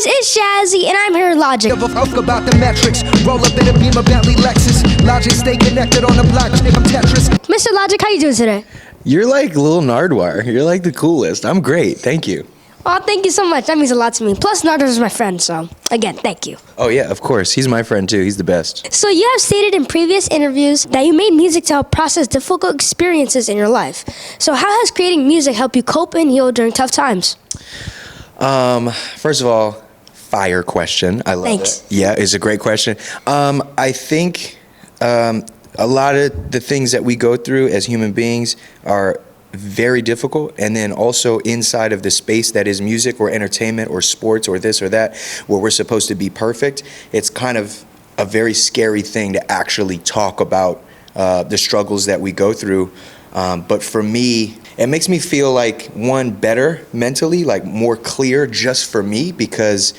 is Jazzy, and I'm here with Logic. Give a fuck about the metrics. Roll up in a Beamer, Bentley, Lexus. Logic, stay connected on the blockchain. I'm Tetris. Mr. Logic, how you doing today? You're like Lil Nardwar. You're like the coolest. I'm great. Thank you. Oh, thank you so much. That means a lot to me. Plus, Nardwar is my friend, so again, thank you. Oh, yeah, of course. He's my friend, too. He's the best. So you have stated in previous interviews that you made music to help process difficult experiences in your life. So how has creating music helped you cope and heal during tough times? First of all, fire question. I love Thanks. it. Yeah, it's a great question. I think a lot of the things that we go through as human beings are very difficult, and then also inside of the space that is music or entertainment or sports or this or that, where we're supposed to be perfect, it's kind of a very scary thing to actually talk about the struggles that we go through. But for me, it makes me feel like, one, better mentally, like more clear just for me, because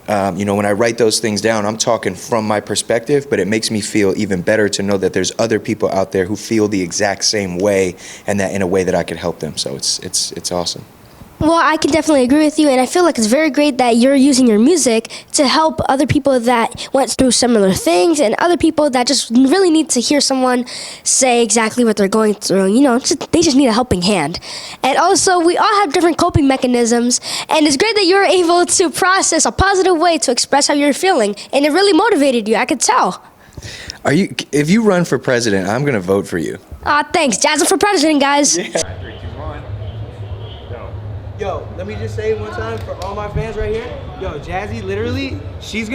when I write those things down, I'm talking from my perspective, but it makes me feel even better to know that there's other people out there who feel the exact same way, and that in a way that I could help them. So it's awesome. Well, I can definitely agree with you, and I feel like it's very great that you're using your music to help other people that went through similar things, and other people that just really need to hear someone say exactly what they're going through. They just need a helping hand. And also, we all have different coping mechanisms, and it's great that you're able to process a positive way to express how you're feeling, and it really motivated you, I could tell. If you run for president, I'm gonna vote for you. Thanks. Jazzy for president, guys. Yeah. Yo, let me just say one time for all my fans right here. Yo, Jazzy, literally, she's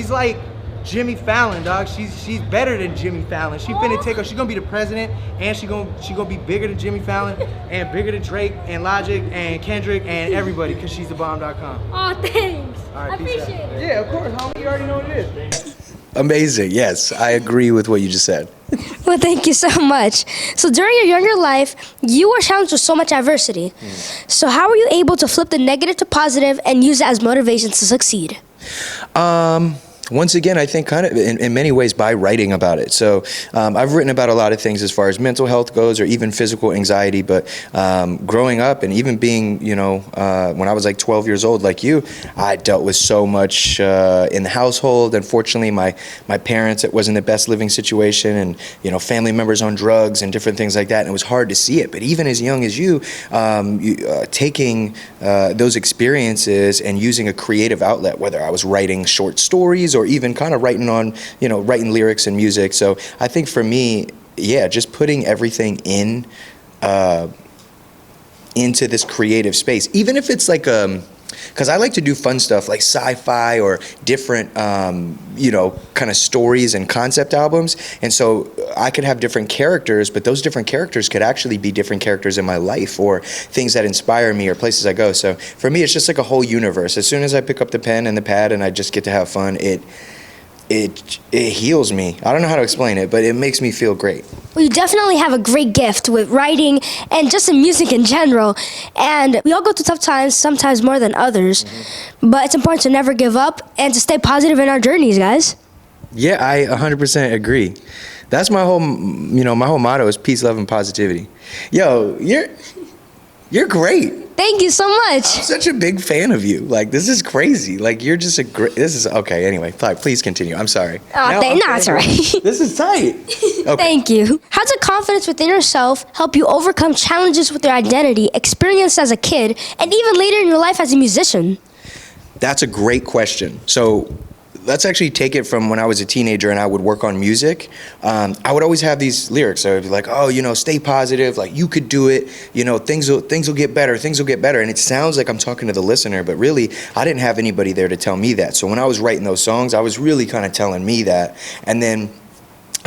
like Jimmy Fallon, dog. She's better than Jimmy Fallon. She's gonna be the president, and she gonna be bigger than Jimmy Fallon, and bigger than Drake and Logic and Kendrick and everybody, because she's thebomb.com. Oh, thanks. All right, I appreciate it. Yeah, of course, homie. You already know what it is. Amazing. Yes, I agree with what you just said. Well, thank you so much. So during your younger life, you were challenged with so much adversity. So how were you able to flip the negative to positive and use it as motivation to succeed? Once again, I think kind of in many ways by writing about it. So I've written about a lot of things as far as mental health goes, or even physical anxiety. But growing up and even being, when I was like 12 years old, like you, I dealt with so much in the household. Unfortunately, my parents, it wasn't the best living situation, and family members on drugs and different things like that. And it was hard to see it. But even as young as you, taking those experiences and using a creative outlet, whether I was writing short stories or even kind of writing lyrics and music. So I think for me, yeah, just putting everything into this creative space, even if it's like because I like to do fun stuff like sci-fi or different, kind of stories and concept albums. And so I could have different characters, but those different characters could actually be different characters in my life, or things that inspire me, or places I go. So for me, it's just like a whole universe. As soon as I pick up the pen and the pad and I just get to have fun, it heals me. I don't know how to explain it, but it makes me feel great. Well, you definitely have a great gift with writing and just in music in general. And we all go through tough times, sometimes more than others. But it's important to never give up and to stay positive in our journeys, guys. Yeah, I 100% agree. That's my whole motto is peace, love, and positivity. Yo, you're great. Thank you so much. I'm such a big fan of you. Like, this is crazy. Like, you're just okay. Anyway, please continue. I'm sorry. It's all right. This is tight. Okay. Thank you. How does confidence within yourself help you overcome challenges with your identity, experienced as a kid, and even later in your life as a musician? That's a great question. So let's actually take it from when I was a teenager and I would work on music. I would always have these lyrics. I would be like, stay positive, like you could do it, things will get better, things will get better. And it sounds like I'm talking to the listener, but really I didn't have anybody there to tell me that. So when I was writing those songs, I was really kind of telling me that. And then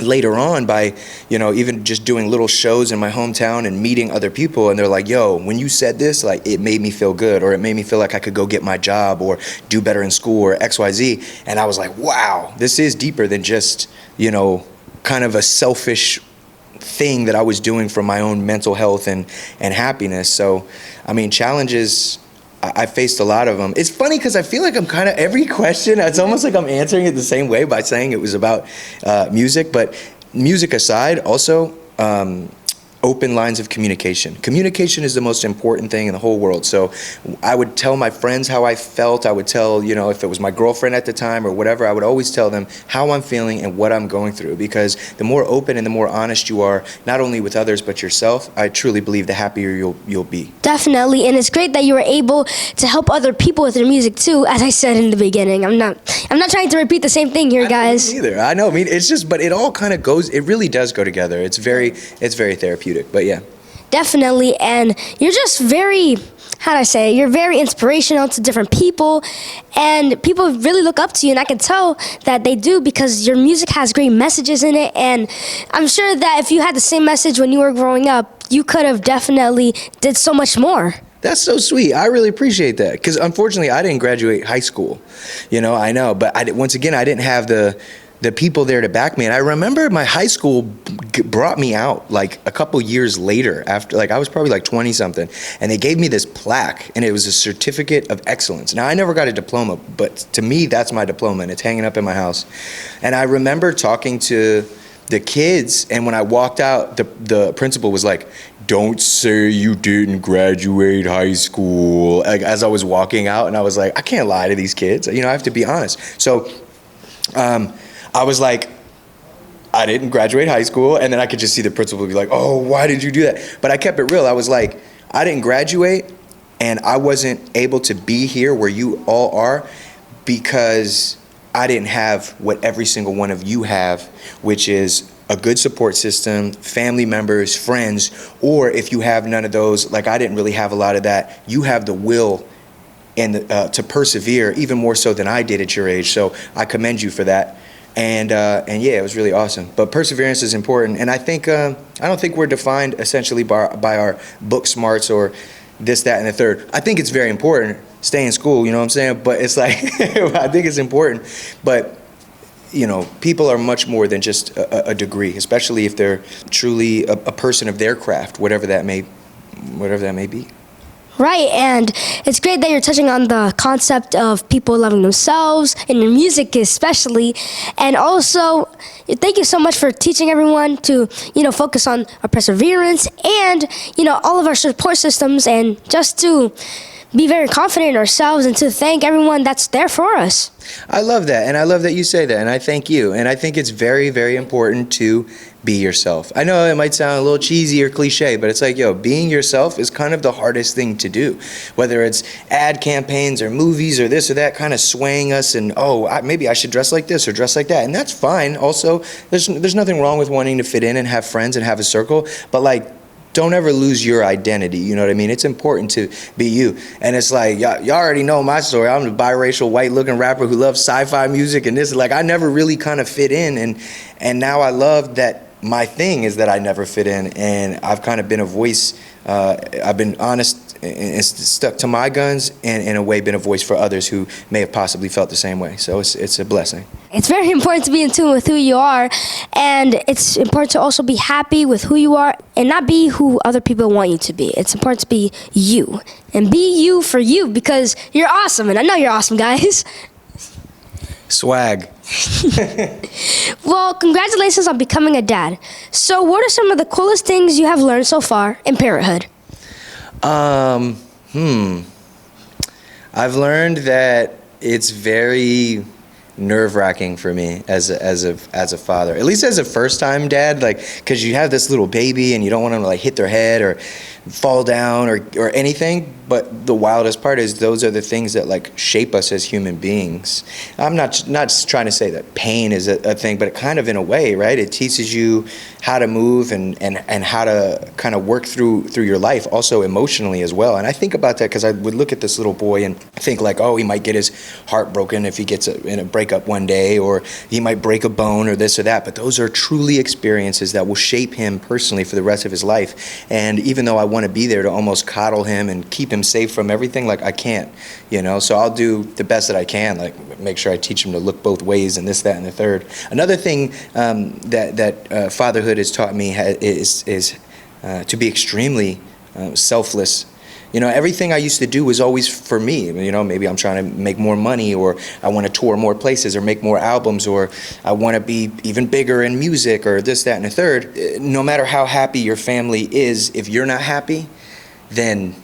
later on, by even just doing little shows in my hometown and meeting other people, and they're like, yo, when you said this, like, it made me feel good, or it made me feel like I could go get my job or do better in school or XYZ. And I was like, wow, this is deeper than just kind of a selfish thing that I was doing for my own mental health and happiness. So I mean, challenges, I faced a lot of them. It's funny because I feel like I'm kind of, every question, it's almost like I'm answering it the same way by saying it was about music. But music aside, also, open lines of communication. Communication is the most important thing in the whole world. So I would tell my friends how I felt. I would tell, if it was my girlfriend at the time or whatever, I would always tell them how I'm feeling and what I'm going through, because the more open and the more honest you are, not only with others but yourself, I truly believe the happier you'll be. Definitely, and it's great that you were able to help other people with their music too. As I said in the beginning, I'm not trying to repeat the same thing here, guys. Either. I know. I mean, it's just, but it all kind of goes. It really does go together. It's very therapeutic. But yeah. Definitely, and you're just very, you're very inspirational to different people, and people really look up to you, and I can tell that they do because your music has great messages in it, and I'm sure that if you had the same message when you were growing up, you could have definitely did so much more. That's so sweet. I really appreciate that, because unfortunately I didn't graduate high school. I know, but once again, I didn't have the people there to back me. And I remember my high school brought me out like a couple years later, after, like, I was probably like 20 something, and they gave me this plaque, and it was a certificate of excellence. Now, I never got a diploma, but to me, that's my diploma, and it's hanging up in my house. And I remember talking to the kids, and when I walked out, the principal was like, "Don't say you didn't graduate high school," like, as I was walking out. And I was like, I can't lie to these kids. I have to be honest. So I was like, I didn't graduate high school. And then I could just see the principal be like, "Oh, why did you do that?" But I kept it real. I was like, I didn't graduate, and I wasn't able to be here where you all are because I didn't have what every single one of you have, which is a good support system, family members, friends, or if you have none of those, like I didn't really have a lot of that, you have the will and to persevere even more so than I did at your age. So I commend you for that. And yeah, it was really awesome. But perseverance is important. And I think, I don't think we're defined essentially by our book smarts or this, that, and the third. I think it's very important. Stay in school, you know what I'm saying? But it's like, I think it's important. But, people are much more than just a degree, especially if they're truly a person of their craft, whatever that may be. Right, and it's great that you're touching on the concept of people loving themselves, and your music especially. And also, thank you so much for teaching everyone to, focus on our perseverance and, all of our support systems, and just to be very confident in ourselves, and to thank everyone that's there for us. I love that, and I love that you say that, and I thank you. And I think it's very, very important to be yourself. I know it might sound a little cheesy or cliche, but it's like, being yourself is kind of the hardest thing to do. Whether it's ad campaigns or movies or this or that, kind of swaying us, and maybe I should dress like this or dress like that, and that's fine. Also, there's nothing wrong with wanting to fit in and have friends and have a circle, but like, don't ever lose your identity, you know what I mean? It's important to be you. And it's like, y'all already know my story. I'm a biracial, white-looking rapper who loves sci-fi music, and this, like, I never really kind of fit in, and now I love that my thing is that I never fit in, and I've kind of been a voice. I've been honest and stuck to my guns, and in a way been a voice for others who may have possibly felt the same way. So it's a blessing. It's very important to be in tune with who you are, and it's important to also be happy with who you are and not be who other people want you to be. It's important to be you, and be you for you, because you're awesome, and I know you're awesome, guys. Swag. Well, congratulations on becoming a dad. So what are some of the coolest things you have learned so far in parenthood? I've learned that it's very nerve-wracking for me as a father, at least as a first-time dad, like, because you have this little baby and you don't want them to like hit their head or fall down or anything. But the wildest part is those are the things that like shape us as human beings. I'm not trying to say that pain is a thing, but kind of in a way, right? It teaches you how to move and how to kind of work through your life, also emotionally as well. And I think about that because I would look at this little boy and think like, oh, he might get his heart broken if he gets in a breakup one day, or he might break a bone or this or that. But those are truly experiences that will shape him personally for the rest of his life. And even though I want to be there to almost coddle him and keep him safe from everything, like I can't, so I'll do the best that I can, like make sure I teach him to look both ways and this, that, and the third. Another thing that fatherhood has taught me is to be extremely selfless You know, everything I used to do was always for me. You know, maybe I'm trying to make more money, or I want to tour more places or make more albums, or I want to be even bigger in music, or this, that, and the third. No matter how happy your family is, if you're not happy, then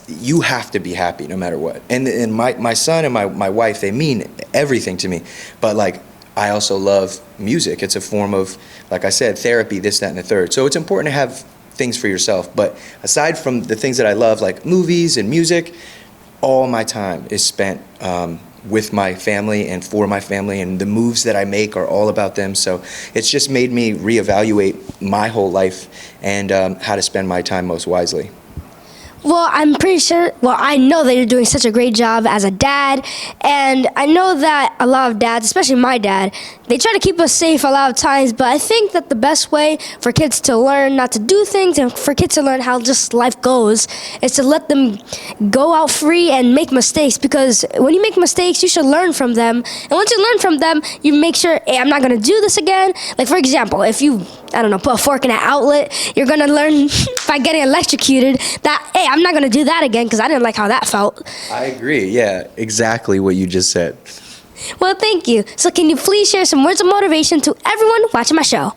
you have to be happy no matter what. And my son and my wife, they mean everything to me. But like, I also love music. It's a form of, like I said, therapy, this, that, and the third. So it's important to have things for yourself. But aside from the things that I love, like movies and music, all my time is spent with my family and for my family, and the moves that I make are all about them. So it's just made me reevaluate my whole life and how to spend my time most wisely. Well, I know that you're doing such a great job as a dad, and I know that a lot of dads, especially my dad, they try to keep us safe a lot of times, but I think that the best way for kids to learn not to do things and for kids to learn how just life goes is to let them go out free and make mistakes, because when you make mistakes, you should learn from them, and once you learn from them, you make sure, hey, I'm not going to do this again. Like, for example, if you, I don't know, put a fork in an outlet, you're going to learn by getting electrocuted that, hey, I'm not going to do that again because I didn't like how that felt. I agree. Yeah, exactly what you just said. Well, thank you. So can you please share some words of motivation to everyone watching my show?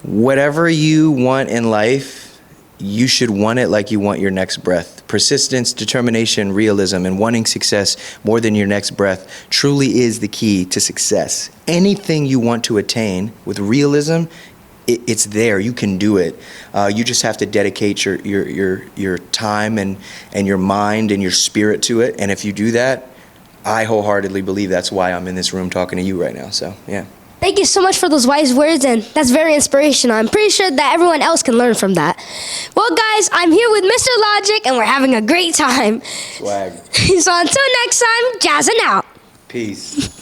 Whatever you want in life, you should want it like you want your next breath. Persistence, determination, realism, and wanting success more than your next breath truly is the key to success. Anything you want to attain with realism, it's there. You can do it. You just have to dedicate your time and your mind and your spirit to it. And if you do that, I wholeheartedly believe that's why I'm in this room talking to you right now. So, yeah. Thank you so much for those wise words, and that's very inspirational. I'm pretty sure that everyone else can learn from that. Well, guys, I'm here with Mr. Logic, and we're having a great time. Swag. So until next time, jazzing out. Peace.